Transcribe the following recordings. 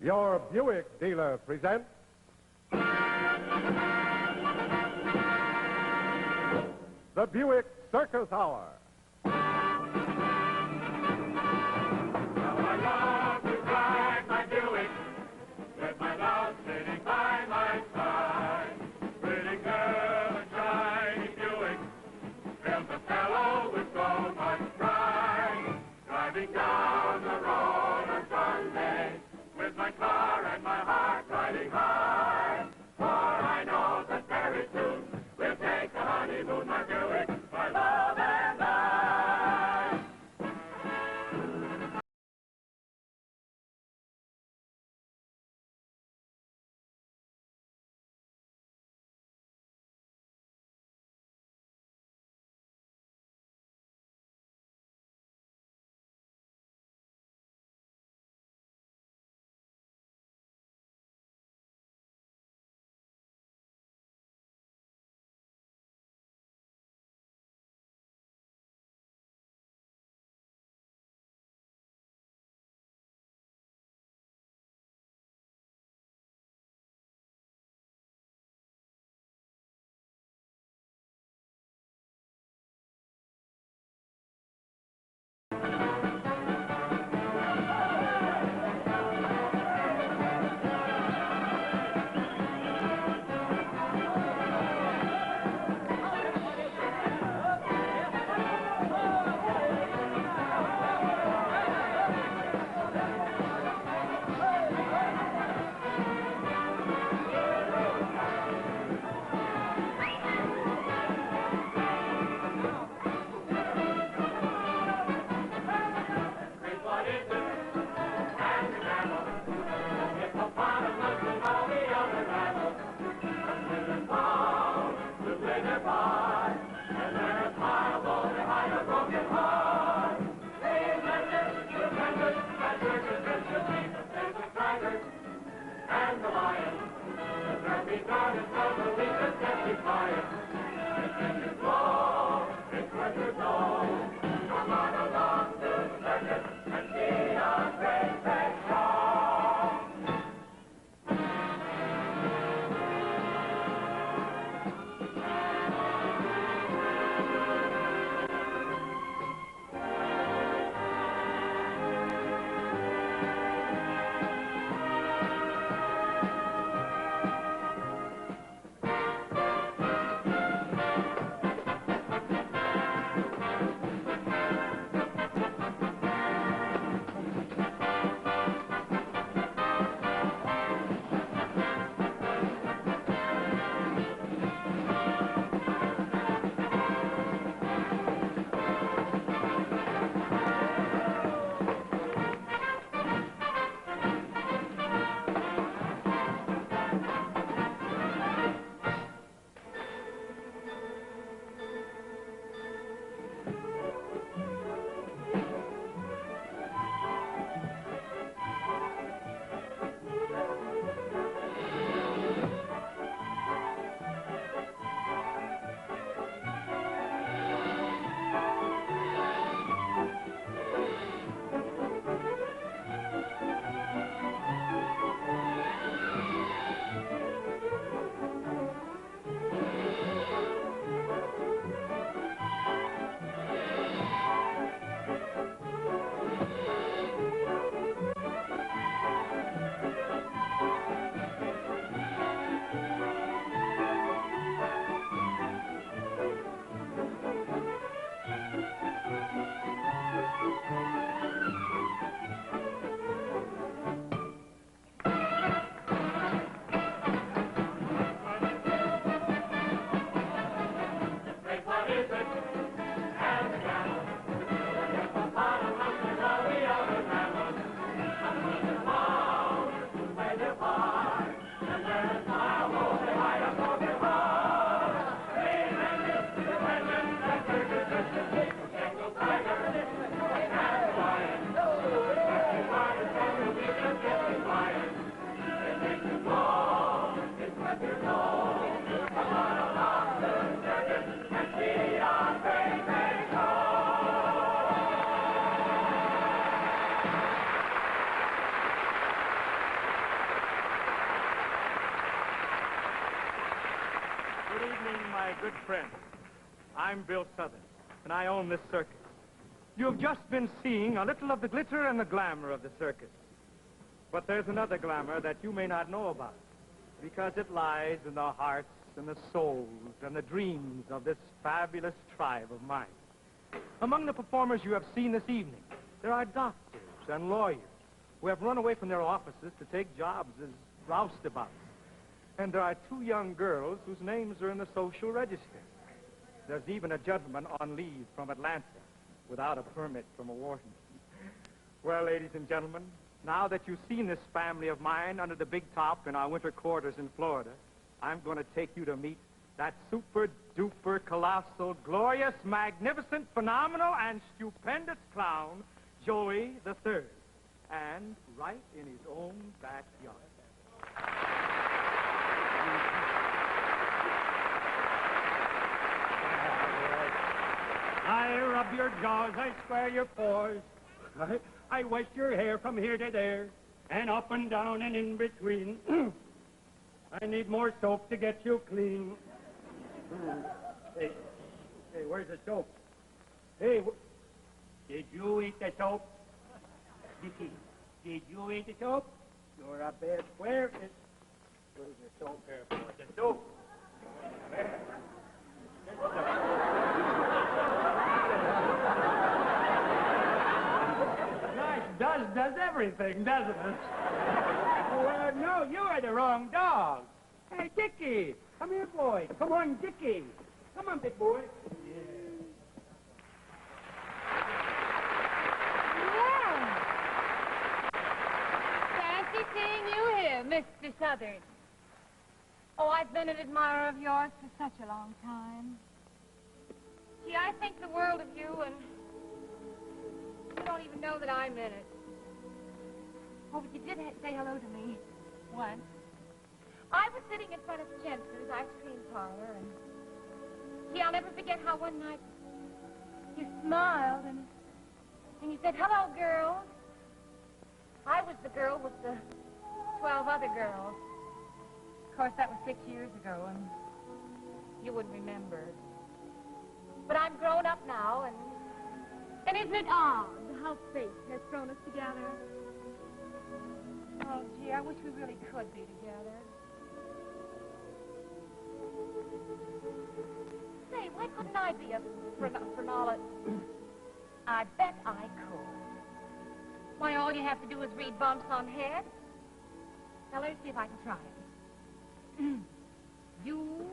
Your Buick dealer presents the Buick Circus Hour. Come on along to the circus and see our evening, my good friends. I'm Bill Southern, and I own this circus. You've just been seeing a little of the glitter and the glamour of the circus. But there's another glamour that you may not know about, because it lies in the hearts and the souls and the dreams of this fabulous tribe of mine. Among the performers you have seen this evening, there are doctors and lawyers who have run away from their offices to take jobs as roustabouts. And there are 2 young girls whose names are in the social register. There's even a gentleman on leave from Atlanta without a permit from a warden. Well, ladies and gentlemen, now that you've seen this family of mine under the big top in our winter quarters in Florida, I'm going to take you to meet that super-duper, colossal, glorious, magnificent, phenomenal, and stupendous clown, Joey the Third, and right in his own backyard. I rub your jaws, I square your paws. I wash your hair from here to there, and up and down and in between. I need more soap to get you clean. Hey, where's the soap? Hey, did you eat the soap? Dickie, did you eat the soap? You're a bad square. Where's the soap there for? The soap. Does everything, doesn't it? Well, no, you are the wrong dog. Hey, Dickie, come here, boy. Come on, Dickie. Come on, big boy. Yeah. Fancy seeing you here, Mr. Southern. Oh, I've been an admirer of yours for such a long time. Gee, I think the world of you, and you don't even know that I'm in it. Oh, but you did say hello to me once. I was sitting in front of Jensen's ice cream parlor, and gee, I'll never forget how one night you smiled and you said, "Hello, girls." I was the girl with the 12 other girls. Of course, that was 6 years ago, and you wouldn't remember. But I'm grown up now, and isn't it odd how fate has thrown us together? Oh, gee, I wish we really could be together. Say, why couldn't I be a phrenologist? I bet I could. Why, all you have to do is read bumps on head. Now, let's see if I can try it. You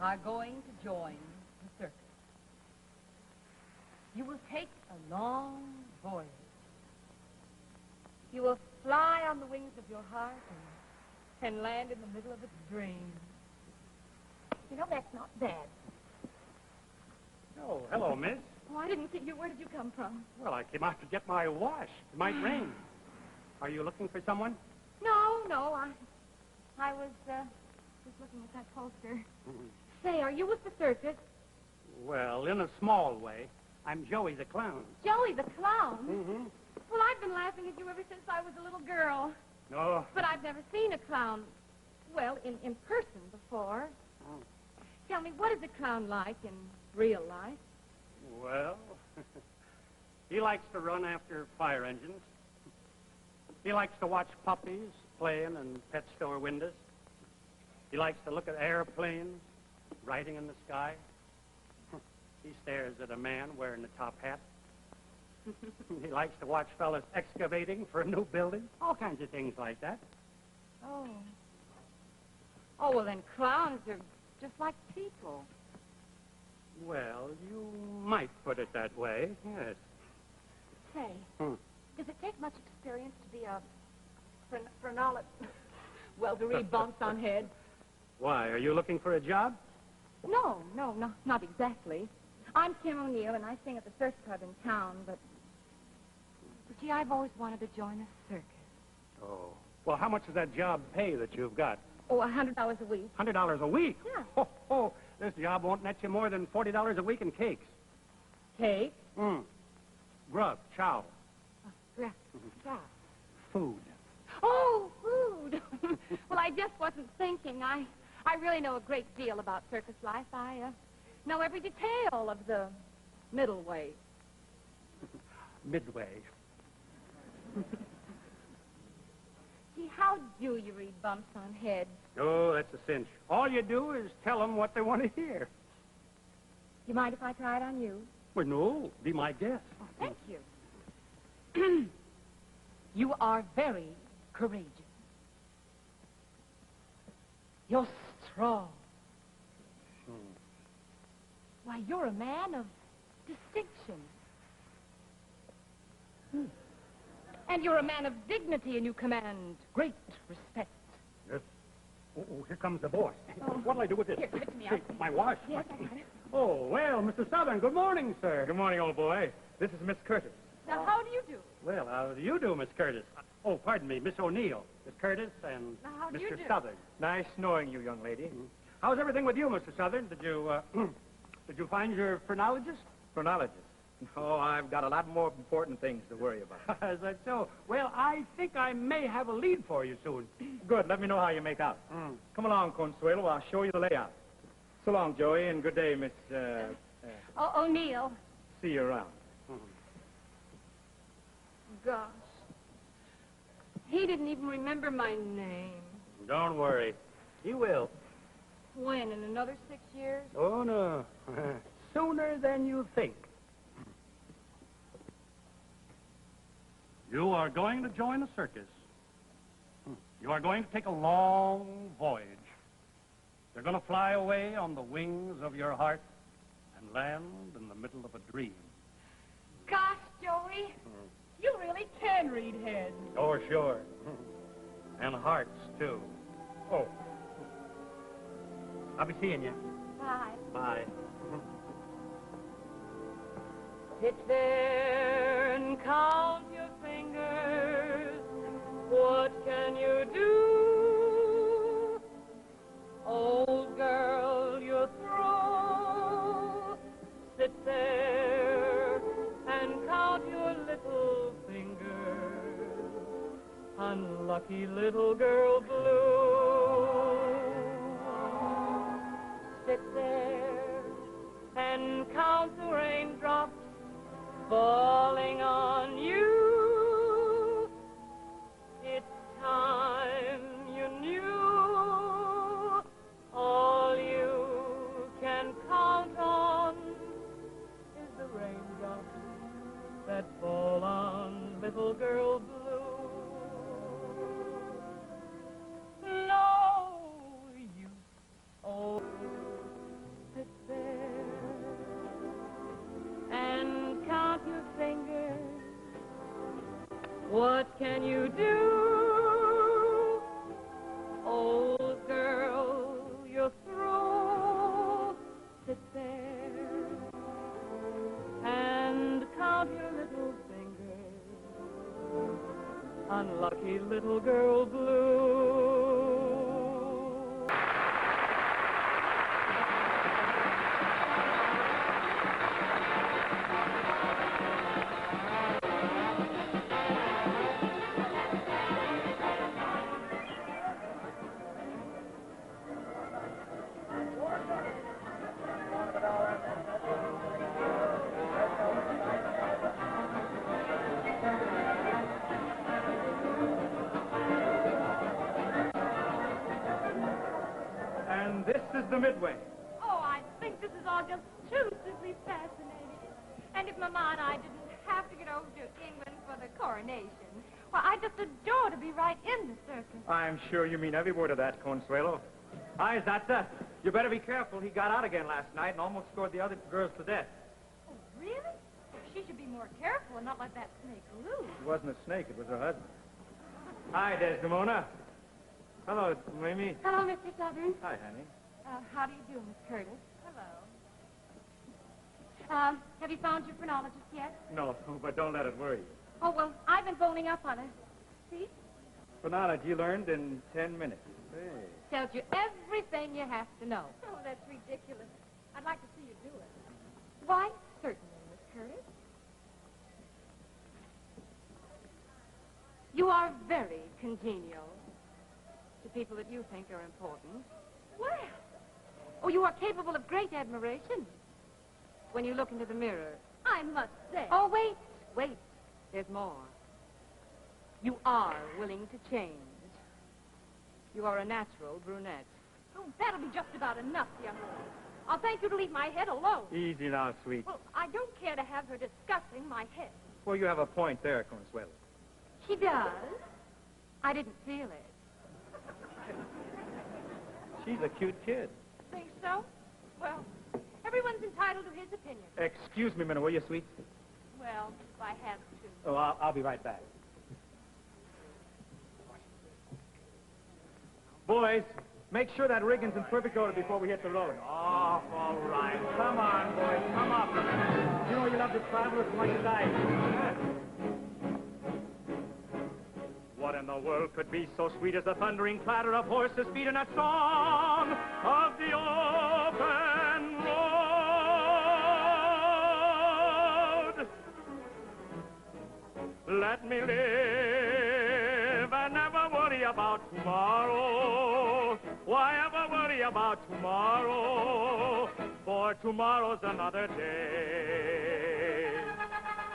are going to join the circus. You will take a long voyage. You will fly on the wings of your heart and land in the middle of a dream. You know, that's not bad. Oh, hello, miss. Oh, I didn't see you. Where did you come from? Well, I came out to get my wash. It might rain. Are you looking for someone? No. I was just looking at that poster. Say, are you with the circus? Well, in a small way. I'm Joey the Clown. Joey the Clown? Mm-hmm. Well, I've been laughing at you ever since I was a little girl. No. But I've never seen a clown, well, in person before. Oh. Tell me, what is a clown like in real life? Well, he likes to run after fire engines. He likes to watch puppies playing in pet store windows. He likes to look at airplanes riding in the sky. He stares at a man wearing a top hat. He likes to watch fellas excavating for a new building. All kinds of things like that. Oh. Oh, well, then clowns are just like people. Well, you might put it that way, yes. Say, does it take much experience to be a phrenologist? Well, to read bumps on head. Why, are you looking for a job? No, not exactly. I'm Kim O'Neill, and I sing at the Surf Club in town, but gee, I've always wanted to join a circus. Oh. Well, how much does that job pay that you've got? Oh, $100 a week. $100 a week? Yeah. Oh, this job won't net you more than $40 a week in cakes. Cake? Grub, chow. Yeah. Food. Oh, food. Well, I just wasn't thinking. I really know a great deal about circus life. I know every detail of the middle way. Midway. Gee, how do you read bumps on heads? Oh, that's a cinch. All you do is tell them what they want to hear. You mind if I try it on you? Well, no, be my guest. Oh, thank you. You are very courageous. You're strong. Why, you're a man of distinction. And you're a man of dignity, and you command great respect. Yes. Oh, here comes the boss. Oh. What'll I do with this? Here, give it to me. Hey, my watch. Yes, I got it. Oh, well, Mr. Southern, good morning, sir. Good morning, old boy. This is Miss Curtis. Now, how do you do? Well, how do you do, Miss Curtis? Oh, pardon me, Miss O'Neill. Miss Curtis and Now, how do you Mr. do? Southern. Nice knowing you, young lady. How's everything with you, Mr. Southern? Did you find your phrenologist? Phrenologist. Oh, I've got a lot more important things to worry about. Is that so? Well, I think I may have a lead for you soon. Good. Let me know how you make out. Come along, Consuelo. I'll show you the layout. So long, Joey, and good day, Miss... O'Neill. see you around. Gosh. He didn't even remember my name. Don't worry. He will. When? In another 6 years? Oh, no. Sooner than you think. You are going to join a circus. You are going to take a long voyage. You're going to fly away on the wings of your heart and land in the middle of a dream. Gosh, Joey. You really can read heads. Oh, sure. And hearts, too. Oh. I'll be seeing you. Bye. Bye. Sit there and count your fingers. What can you do? Old girl, you're through. Sit there and count your little fingers. Unlucky little girl blue. Sit there and count the raindrops falling on you. It's time you knew all you can count on is the raindrops that fall on little girl blue. No, you oh, sit there and count your fingers. What can you do? Old girl, you're through. Sit there and count your little fingers. Unlucky little girl blue. And this is the midway. Oh, I think this is all just too simply fascinating. And if Mama and I didn't have to get over to England for the coronation, well, I'd just adore to be right in the circus. I'm sure you mean every word of that, Consuelo. Hi, Zatsa. You better be careful. He got out again last night and almost scored the other girls to death. Oh, really? She should be more careful and not let that snake loose. It wasn't a snake. It was her husband. Hi, Desdemona. Hello, Mimi. Hello, Mr. Southern. Hi, honey. How do you do, Miss Curtis? Hello. Have you found your phrenologist yet? No, but don't let it worry you. Oh, well, I've been phoning up on her. See? Phrenology learned in 10 minutes. Hey. Tells you everything you have to know. Oh, that's ridiculous. I'd like to see you do it. Why, certainly, Miss Curtis. You are very congenial to people that you think are important. Well, oh, you are capable of great admiration when you look into the mirror. I must say. Oh, wait. There's more. You are willing to change. You are a natural brunette. Oh, that'll be just about enough, young lady. I'll thank you to leave my head alone. Easy now, sweet. Well, I don't care to have her discussing my head. Well, you have a point there, Consuelo. She does. I didn't feel it. She's a cute kid. Think so? Well, everyone's entitled to his opinion. Excuse me a minute, will you, sweet? Well, if I have to. Oh, I'll be right back. Boys, make sure that rigging's in perfect order before we hit the road. Oh, all right. Come on, boys. Come up. You know you love to travel as much as I do. What in the world could be so sweet as the thundering clatter of horses' feet in that song of the open road? Let me live and never worry about tomorrow. Why ever worry about tomorrow? For tomorrow's another day.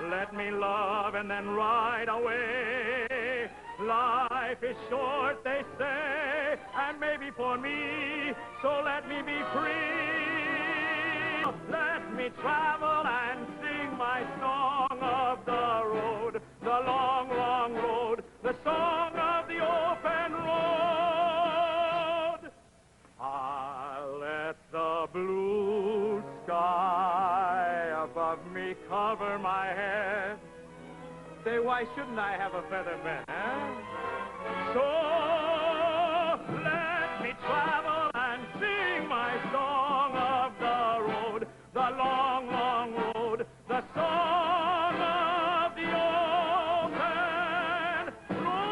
Let me love and then ride away. Life is short, they say, and maybe for me, so let me be free. Let me travel and sing my song of the road, the long, long road, the song of the open road. I'll let the blue sky above me cover my head. Say, why shouldn't I have a feather bed, huh? So let me travel and sing my song of the road, the long, long road, the song of the open road.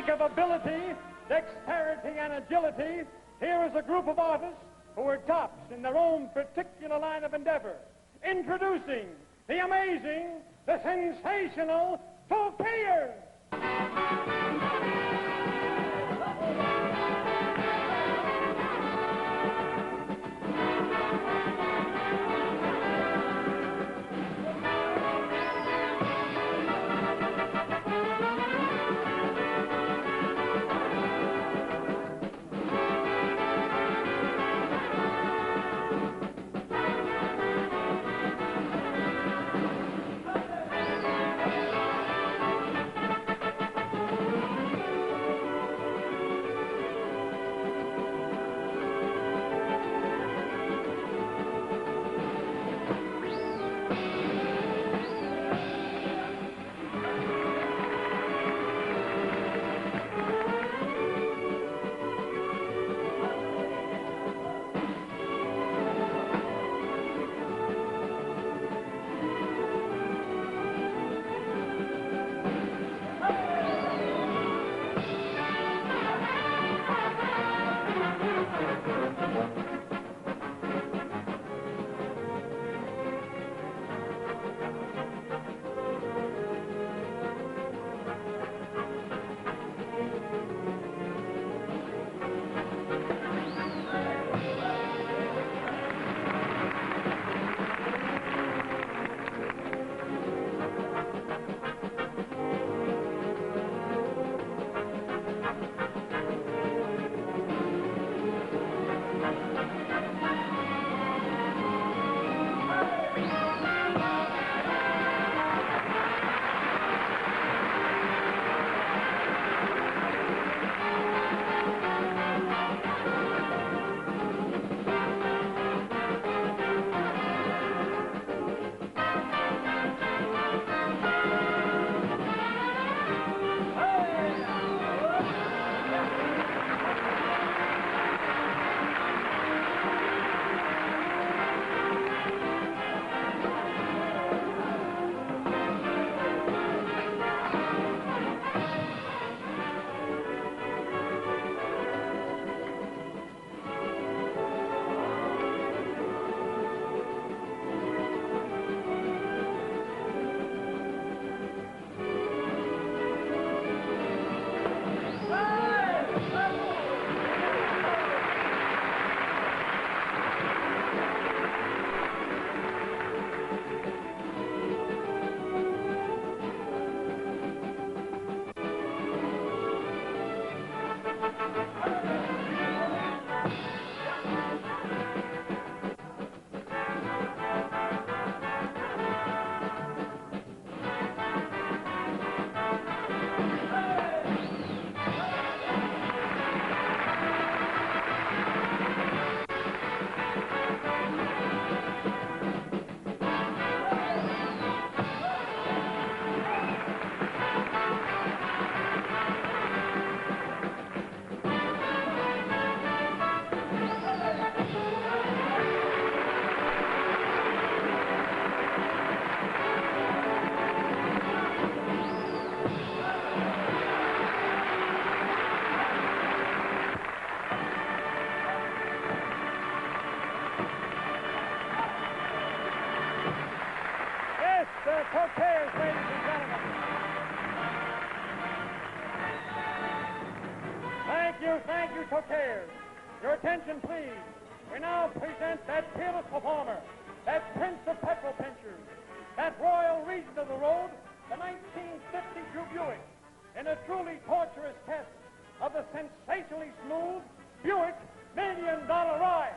speak of ability, dexterity, and agility, here is a group of artists who are tops in their own particular line of endeavor. Introducing the amazing, the sensational Toupeers! Toupeers, ladies and gentlemen. Thank you, Toupeers. Your attention, please. We now present that peerless performer, that prince of petrol pinchers, that royal regent of the road, the 1952 Buick, in a truly torturous test of the sensationally smooth Buick $1 Million Ride.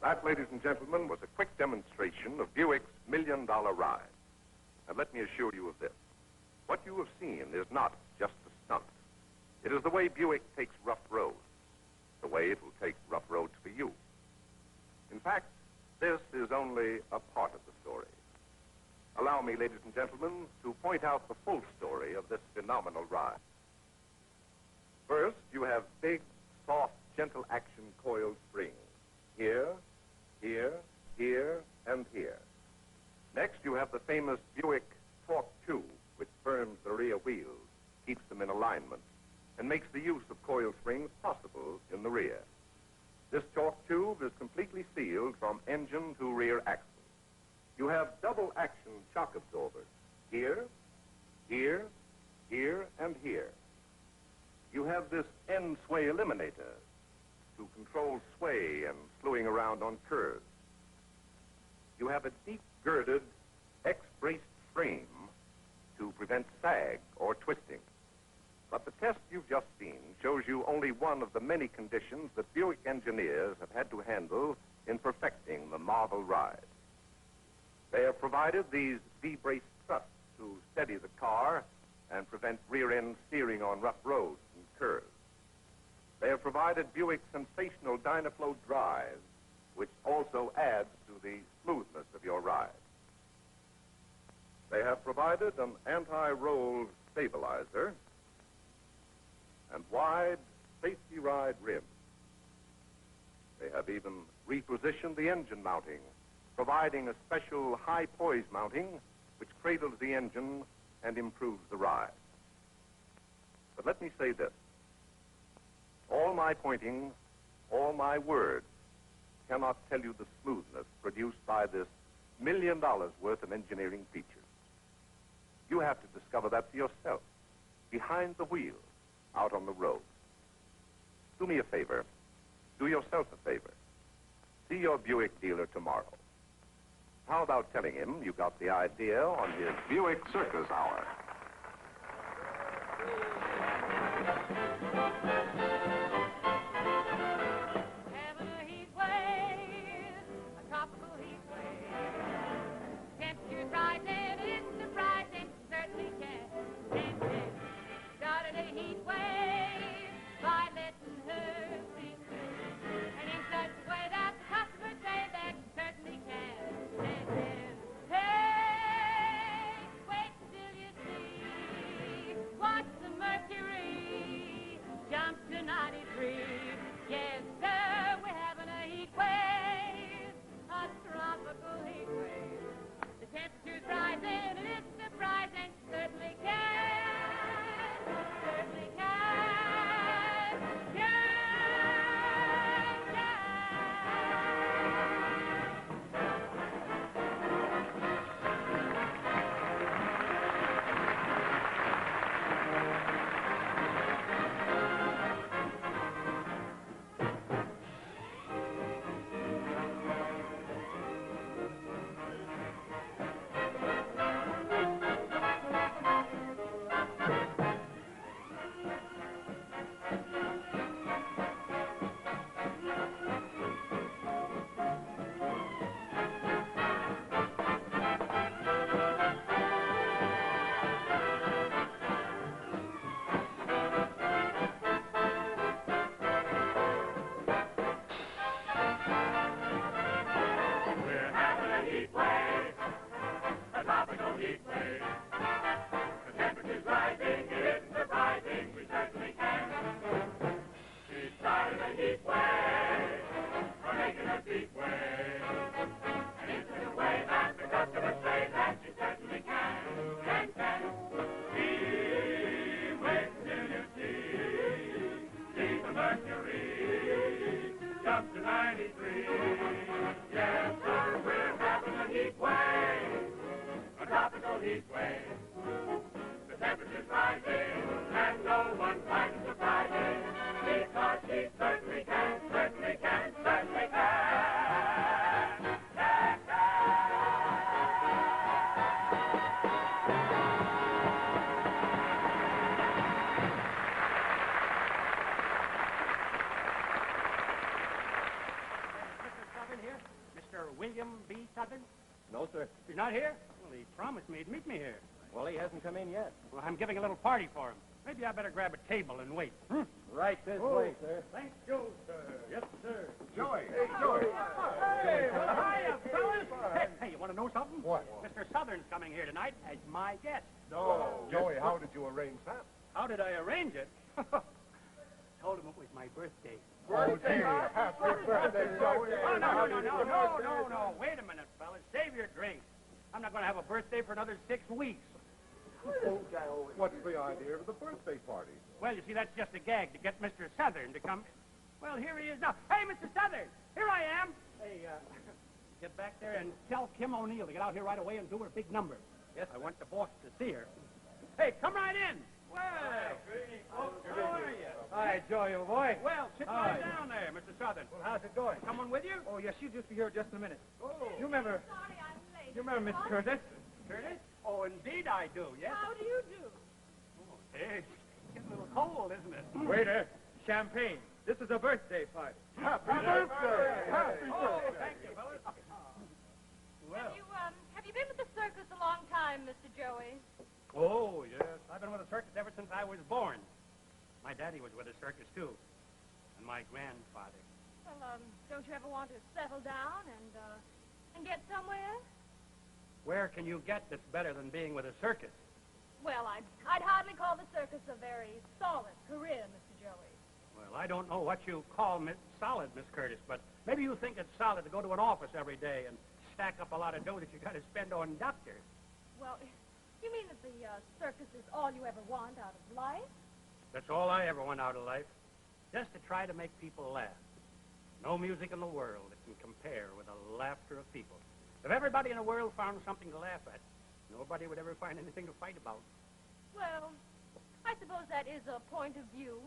That, ladies and gentlemen, was a quick demonstration of Buick's $1 Million ride. And let me assure you of this. What you have seen is not just a stunt. It is the way Buick takes rough roads, the way it will take rough roads for you. In fact, this is only a part of the story. Allow me, ladies and gentlemen, to point out the full story of this phenomenal ride. First, you have big, soft, gentle action coiled springs. Here, here, here, and here. Next, you have the famous Buick torque tube, which firms the rear wheels, keeps them in alignment, and makes the use of coil springs possible in the rear. This torque tube is completely sealed from engine to rear axle. You have double action shock absorbers here, here, here, and here. You have this end sway eliminator to control sway and slewing around on curves. You have a deep girded X-braced frame to prevent sag or twisting. But the test you've just seen shows you only one of the many conditions that Buick engineers have had to handle in perfecting the marvel ride. They have provided these V-braced struts to steady the car and prevent rear-end steering on rough roads and curves. They have provided Buick's sensational Dynaflow drive, which also adds to the smoothness of your ride. They have provided an anti-roll stabilizer and wide safety ride rims. They have even repositioned the engine mounting, providing a special high poise mounting which cradles the engine and improves the ride. But let me say this. All my pointing, all my words cannot tell you the smoothness produced by this $1 million worth of engineering features. You have to discover that for yourself, behind the wheel, out on the road. Do me a favor. Do yourself a favor. See your Buick dealer tomorrow. How about telling him you got the idea on his Buick Circus Hour? Having a heat wave, a tropical heat wave. Temperatures rising, it's surprising, certainly can. Started a heat wave by letting her see. And in such a way that the customers say that certainly can. Hey, wait till you see. Watch the mercury jump to 93. Yes, sir, we're having a heat wave, a tropical heat wave. The temperature's rising and it's surprising, certainly can, certainly can, can. No, sir. He's not here? Well, he promised me he'd meet me here. Well, he hasn't come in yet. Well, I'm giving a little party for him. Maybe I better grab a table and wait. Right this way, sir. Thank you, sir. Yes, sir. Joey. Hey, Joey. Hey, well, hiya, fellas. Hey, you want to know something? What? Mr. Southern's coming here tonight as my guest. No. Joey, how did you arrange that? How did I arrange it? Told him it was my birthday. Birthday. Happy birthday, Joey. Oh, no. Wait a minute, fellas. Save your drink. I'm not going to have a birthday for another 6 weeks. What's the idea of the birthday party? Well, you see, that's just a gag to get Mr. Southern to come. Well, here he is now. Hey, Mr. Southern, here I am. Hey, get back there and tell Kim O'Neill to get out here right away and do her big number. Yes, I want the boss to see her. Hey, come right in. Well, how are you? Hi, Joey, old boy. Well, sit right down there, Mr. Southern. Well, how's it going? Someone with you? Oh, yes, she'll just be here just in a minute. Oh. You remember Miss Curtis? Curtis? Oh, indeed I do, yes. How do you do? Oh, hey, it's getting a little cold, isn't it? Waiter, champagne. This is a birthday party. Happy birthday. Happy Oh, birthday. thank you, fellas. Well. Have you been with the circus a long time, Mr. Joey? Oh, yes. I've been with the circus ever since I was born. My daddy was with the circus, too. And my grandfather. Well, don't you ever want to settle down and get somewhere? Where can you get that's better than being with a circus? Well, I'd hardly call the circus a very solid career, Mr. Joey. Well, I don't know what you call solid, Miss Curtis, but maybe you think it's solid to go to an office every day and stack up a lot of dough that you got to spend on doctors. Well, you mean that the circus is all you ever want out of life? That's all I ever want out of life, just to try to make people laugh. No music in the world that can compare with the laughter of people. If everybody in the world found something to laugh at, nobody would ever find anything to fight about. Well, I suppose that is a point of view,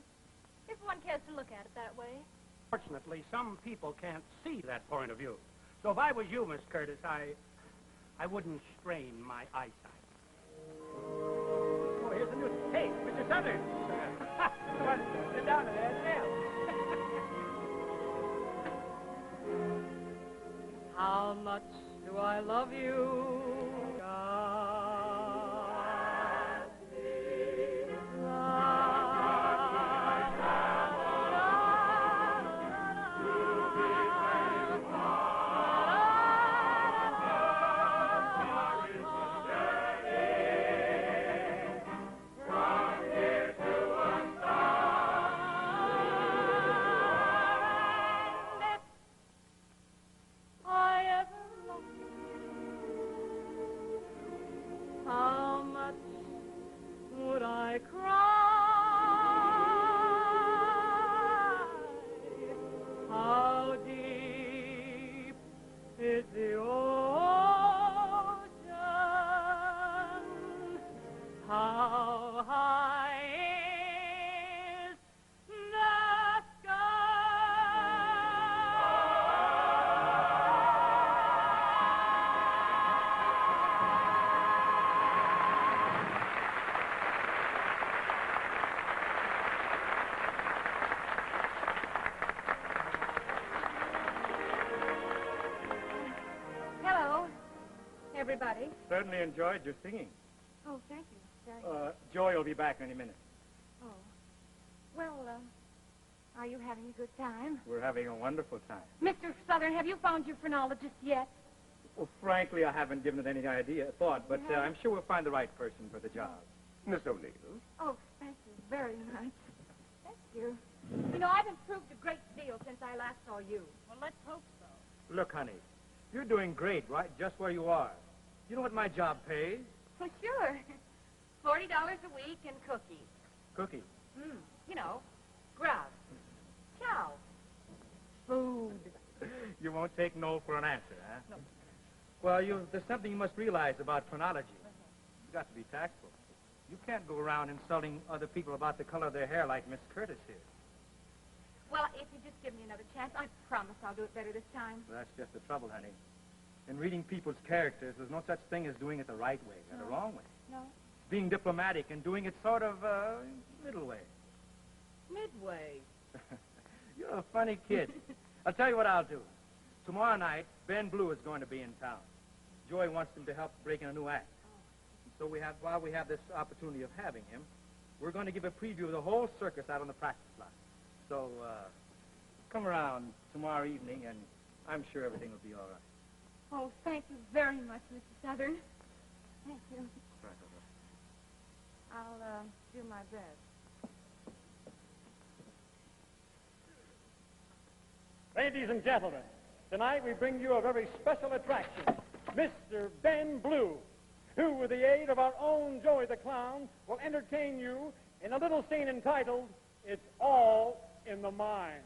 if one cares to look at it that way. Fortunately, some people can't see that point of view. So if I was you, Miss Curtis, I wouldn't strain my eyesight. Oh, here's the news. Hey, Mr. Southern. Come on, sit down there and tell. How much do I love you? How much would I cry? How deep is the ocean? How high is the sky? Hello, everybody. Certainly enjoyed your singing. Oh, thank you very much. Joey will be back any minute. Oh. Well, are you having a good time? We're having a wonderful time. Mr. Southern, have you found your phrenologist yet? Well, frankly, I haven't given it any thought, but I'm sure we'll find the right person for the job. Miss O'Neill. Oh, thank you very much. Thank you. You know, I've improved a great deal since I last saw you. Well, let's hope so. Look, honey, you're doing great, right, just where you are. You know what my job pays? Well, sure. $40 a week and cookies. Cookies. You know, grub, chow, food. You won't take no for an answer, huh? No. Well, there's something you must realize about phrenology. You've got to be tactful. You can't go around insulting other people about the color of their hair like Miss Curtis here. Well, if you just give me another chance, I promise I'll do it better this time. Well, that's just the trouble, honey. In reading people's characters, there's no such thing as doing it the right way or the wrong way. No? Being diplomatic and doing it sort of, middle way. Midway. You're a funny kid. I'll tell you what I'll do. Tomorrow night, Ben Blue is going to be in town. Joy wants him to help break in a new act. So while we have this opportunity of having him, we're going to give a preview of the whole circus out on the practice lot. So, come around tomorrow evening, and I'm sure everything will be all right. Oh, thank you very much, Mr. Southern. Thank you. I'll do my best. Ladies and gentlemen, tonight we bring you a very special attraction, Mr. Ben Blue, who, with the aid of our own Joey the Clown, will entertain you in a little scene entitled, It's All in the Mind.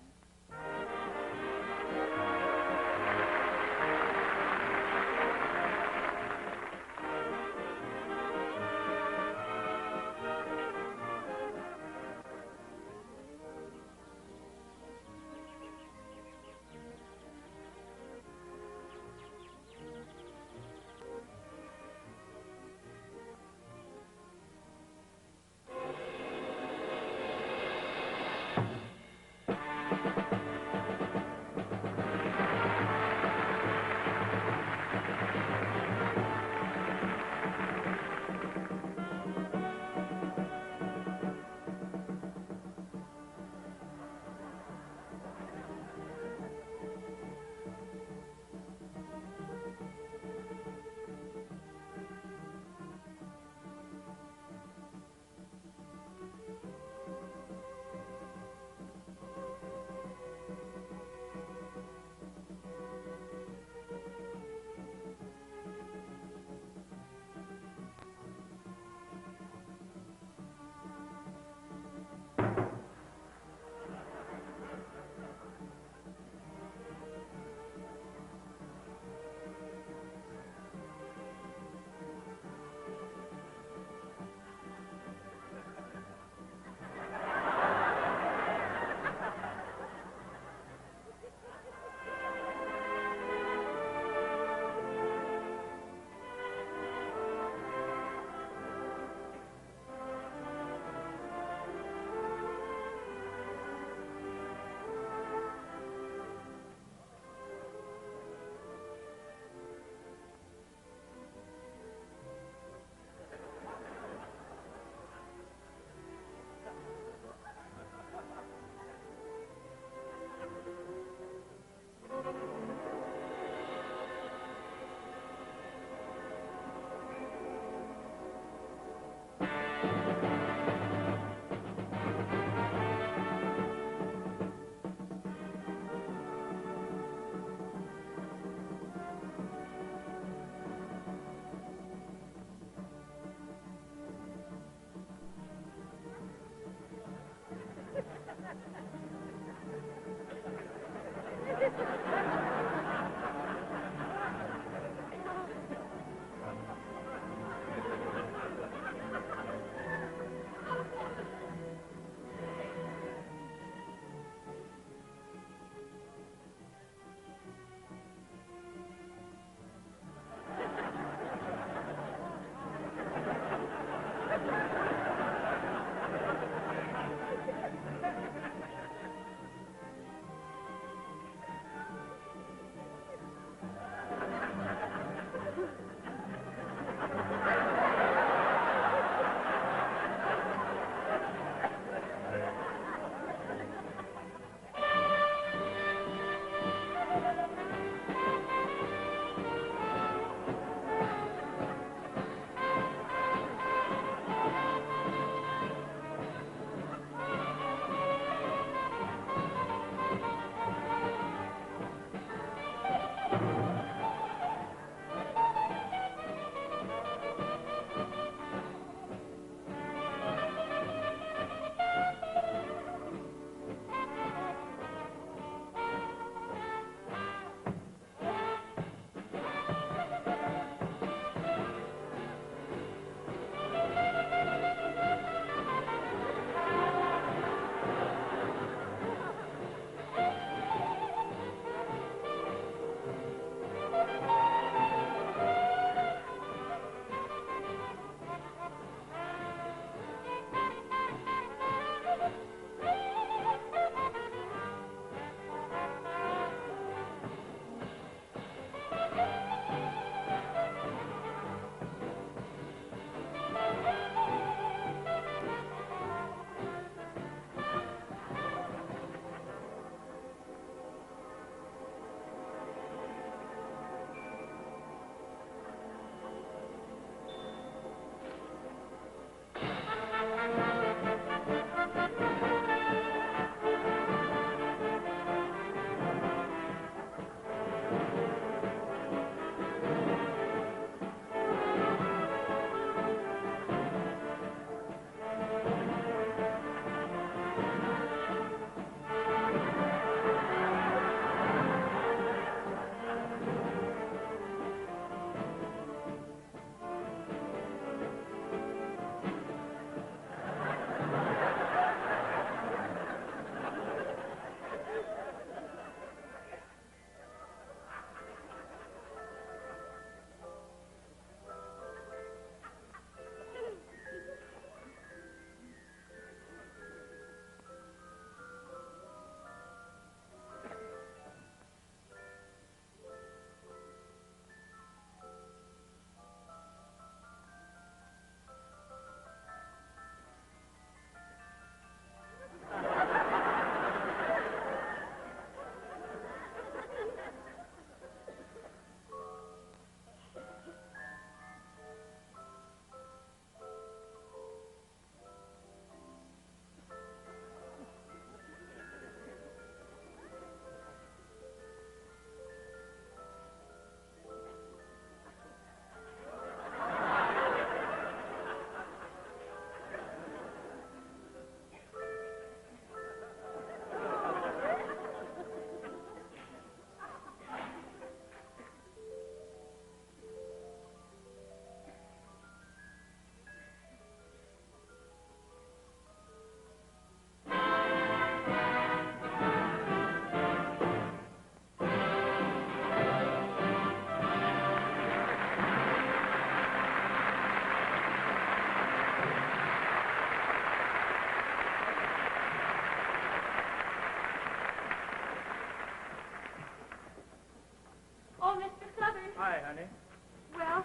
Well,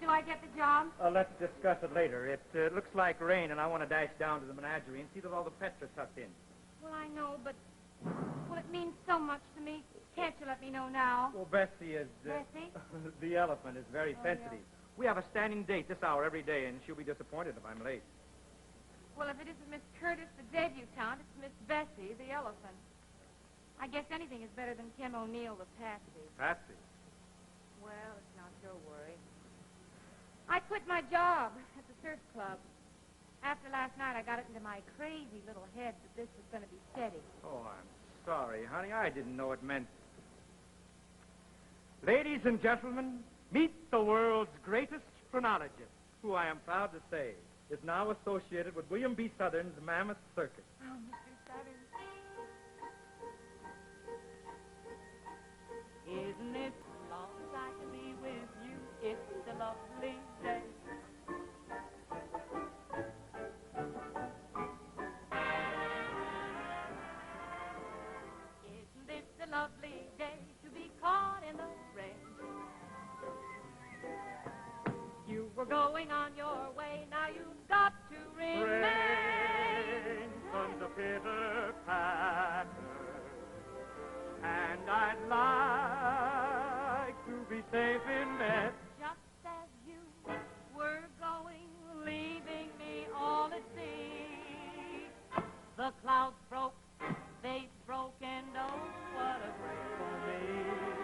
do I get the job? Let's discuss it later. It looks like rain, and I want to dash down to the menagerie and see that all the pets are tucked in. Well, I know, but... Well, it means so much to me. Can't you let me know now? Well, Bessie is... Bessie? The elephant is very sensitive. Yeah. We have a standing date this hour every day, and she'll be disappointed if I'm late. Well, if it isn't Miss Curtis, the debutante, it's Miss Bessie, the elephant. I guess anything is better than Kim O'Neill, the patsy. Patsy? Well, it's not your worry. I quit my job at the surf club. After last night, I got it into my crazy little head that this was going to be steady. Oh, I'm sorry, honey. I didn't know it meant... Ladies and gentlemen, meet the world's greatest phrenologist, who I am proud to say is now associated with William B. Southern's Mammoth Circus. Oh, Mr. Southern. Isn't it long as I can be with you? It's a lovely day. Isn't this a lovely day to be caught in the rain? You were going on your way, now you've got to remain. Rain comes a pitter-patter, and I'd like to be safe in bed. Just as you were going, leaving me all at sea, the clouds broke, they broke, and oh, what a break for me.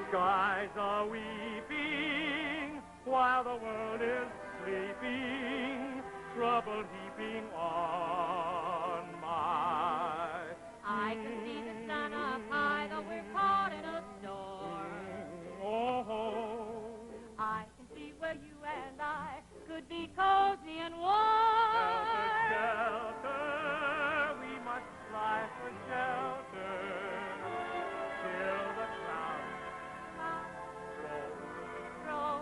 Skies are weeping while the world is sleeping, trouble heaping on my... I can see the sun up high, though we're caught in a storm. Oh, I can see where you and I could be cozy and warm. shelter, shelter, we must fly for shelter till the clouds Roll,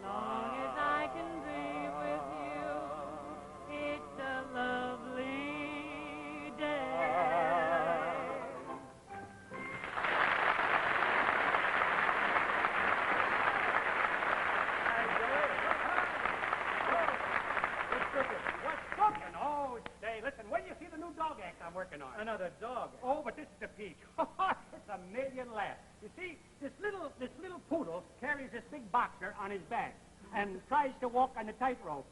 long as I can be with you, it's a lovely day. What's cooking? Oh, say, listen, where do you see the new dog act I'm working on? another dog. Oh, but this is the peach. It's a million laughs. You see, this little poodle carries this big boxer on his back and tries to walk on the tightrope.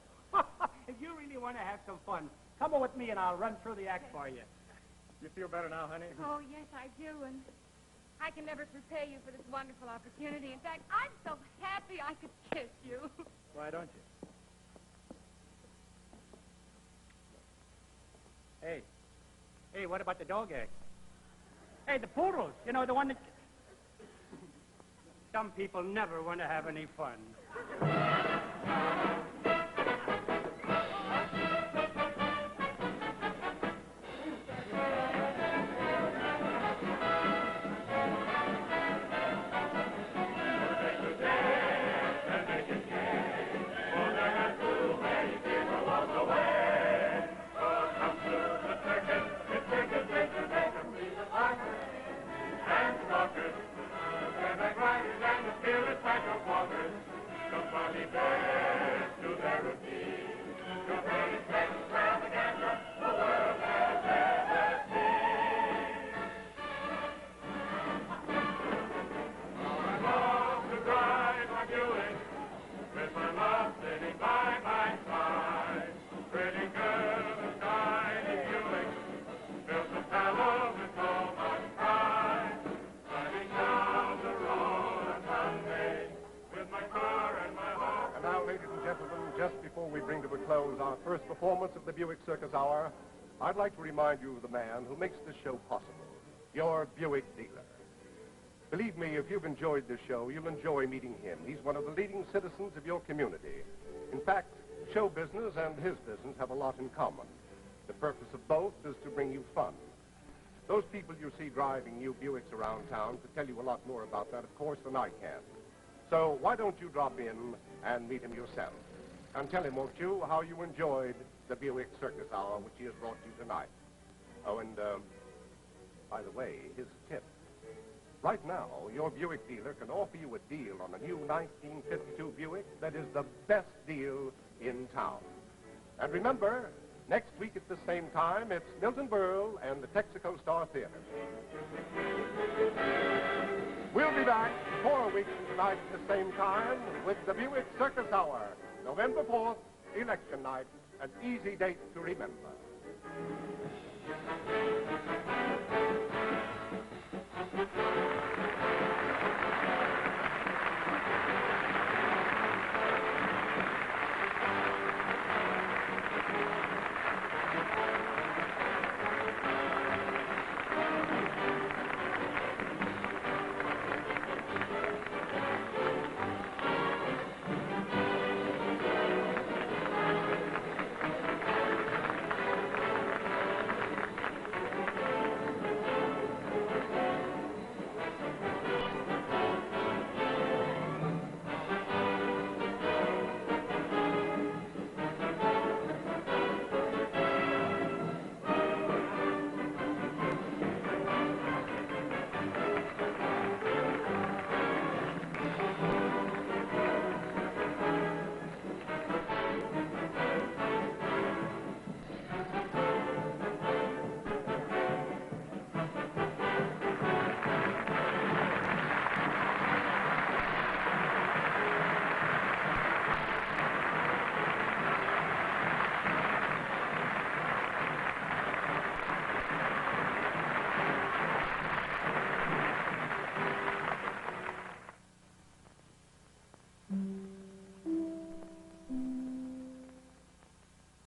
If you really want to have some fun, come on with me and I'll run through the act for you. You feel better now, honey? Oh, yes, I do, and I can never repay you for this wonderful opportunity. In fact, I'm so happy I could kiss you. Why don't you? Hey, what about the dog act? Hey, the poodles, you know, the one that... Some people never want to have any fun. Just before we bring to a close our first performance of the Buick Circus Hour, I'd like to remind you of the man who makes this show possible, your Buick dealer. Believe me, if you've enjoyed this show, you'll enjoy meeting him. He's one of the leading citizens of your community. In fact, show business and his business have a lot in common. The purpose of both is to bring you fun. Those people you see driving new Buicks around town could tell you a lot more about that, of course, than I can. So why don't you drop in and meet him yourself? And tell him, won't you, how you enjoyed the Buick Circus Hour, which he has brought you tonight. Oh, and, by the way, his tip. Right now, your Buick dealer can offer you a deal on a new 1952 Buick that is the best deal in town. And remember, next week at the same time, it's Milton Berle and the Texaco Star Theater. We'll be back 4 weeks from tonight at the same time with the Buick Circus Hour, November 4th, election night, an easy date to remember.